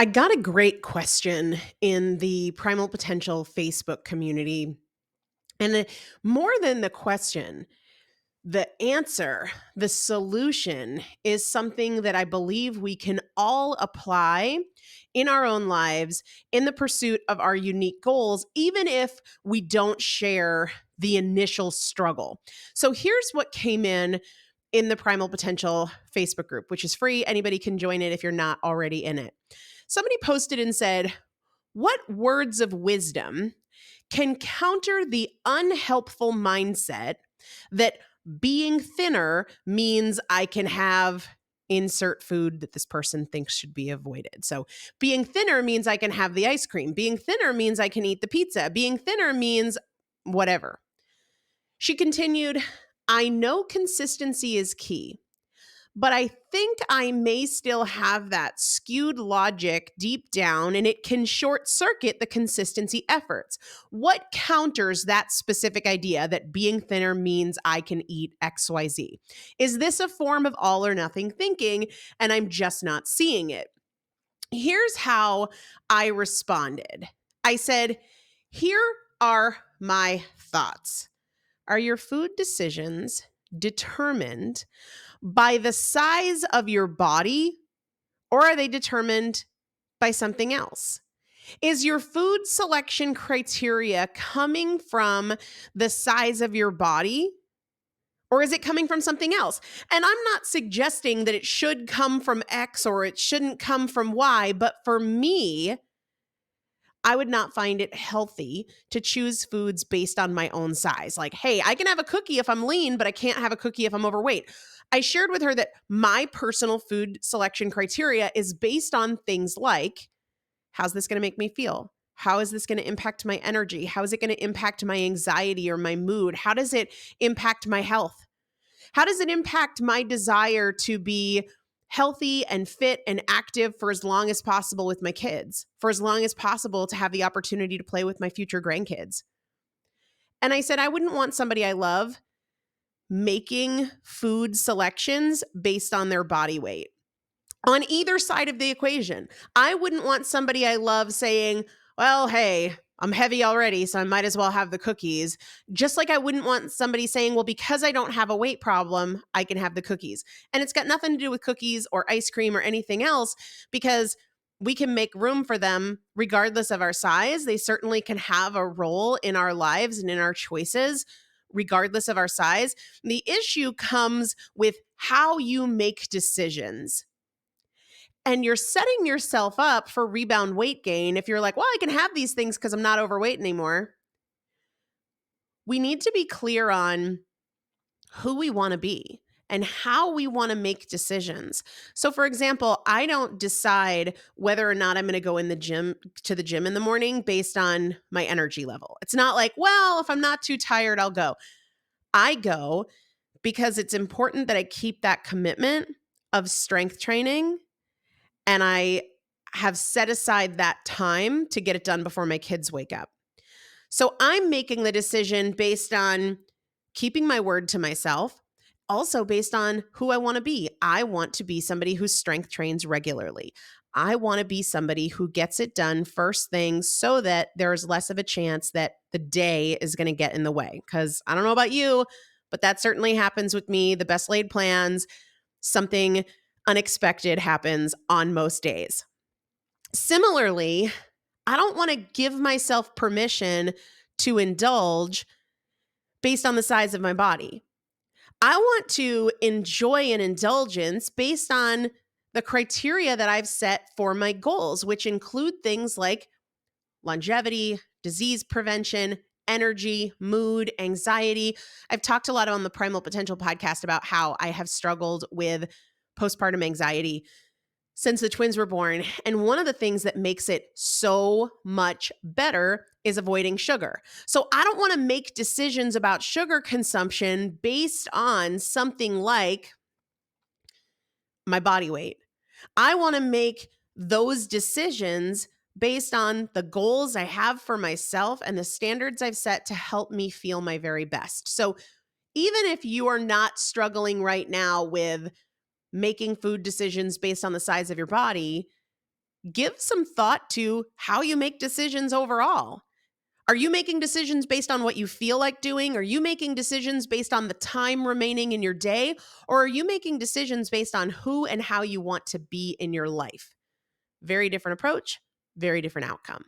I got a great question in the Primal Potential Facebook community. And more than the question, the answer, the solution is something that I believe we can all apply in our own lives in the pursuit of our unique goals, even if we don't share the initial struggle. So here's what came in the Primal Potential Facebook group, which is free. Anybody can join it if you're not already in it. Somebody posted and said, "What words of wisdom can counter the unhelpful mindset that being thinner means I can have insert food that this person thinks should be avoided?" So, being thinner means I can have the ice cream. Being thinner means I can eat the pizza. Being thinner means whatever. She continued, "I know consistency is key, but I think I may still have that skewed logic deep down, and it can short circuit the consistency efforts. What counters that specific idea that being thinner means I can eat XYZ? Is this a form of all or nothing thinking, and I'm just not seeing it?" Here's how I responded. I said, "Here are my thoughts. Are your food decisions determined by the size of your body, or are they determined by something else? Is your food selection criteria coming from the size of your body, or is it coming from something else?" And I'm not suggesting that it should come from X or it shouldn't come from Y, but for me, I would not find it healthy to choose foods based on my own size. Like, hey, I can have a cookie if I'm lean, but I can't have a cookie if I'm overweight. I shared with her that my personal food selection criteria is based on things like, how's this going to make me feel? How is this going to impact my energy? How is it going to impact my anxiety or my mood? How does it impact my health? How does it impact my desire to be healthy and fit and active for as long as possible with my kids, for as long as possible to have the opportunity to play with my future grandkids? And I said, I wouldn't want somebody I love making food selections based on their body weight. On either side of the equation, I wouldn't want somebody I love saying, well, hey, I'm heavy already, so I might as well have the cookies. Just like I wouldn't want somebody saying, well, because I don't have a weight problem, I can have the cookies. And it's got nothing to do with cookies or ice cream or anything else, because we can make room for them regardless of our size. They certainly can have a role in our lives and in our choices, regardless of our size. The issue comes with how you make decisions. And you're setting yourself up for rebound weight gain if you're like, well, I can have these things because I'm not overweight anymore. We need to be clear on who we want to be and how we want to make decisions. So for example, I don't decide whether or not I'm going to go to the gym in the morning based on my energy level. It's not like, well, if I'm not too tired, I'll go. I go because it's important that I keep that commitment of strength training, and I have set aside that time to get it done before my kids wake up. So I'm making the decision based on keeping my word to myself, also based on who I want to be. I want to be somebody who strength trains regularly. I want to be somebody who gets it done first thing so that there's less of a chance that the day is going to get in the way. Because I don't know about you, but that certainly happens with me. The best laid plans, something unexpected happens on most days. Similarly, I don't want to give myself permission to indulge based on the size of my body. I want to enjoy an indulgence based on the criteria that I've set for my goals, which include things like longevity, disease prevention, energy, mood, anxiety. I've talked a lot on the Primal Potential podcast about how I have struggled with postpartum anxiety since the twins were born. And one of the things that makes it so much better is avoiding sugar. So I don't want to make decisions about sugar consumption based on something like my body weight. I want to make those decisions based on the goals I have for myself and the standards I've set to help me feel my very best. So even if you are not struggling right now with making food decisions based on the size of your body, give some thought to how you make decisions overall. Are you making decisions based on what you feel like doing? Are you making decisions based on the time remaining in your day? Or are you making decisions based on who and how you want to be in your life? Very different approach, very different outcome.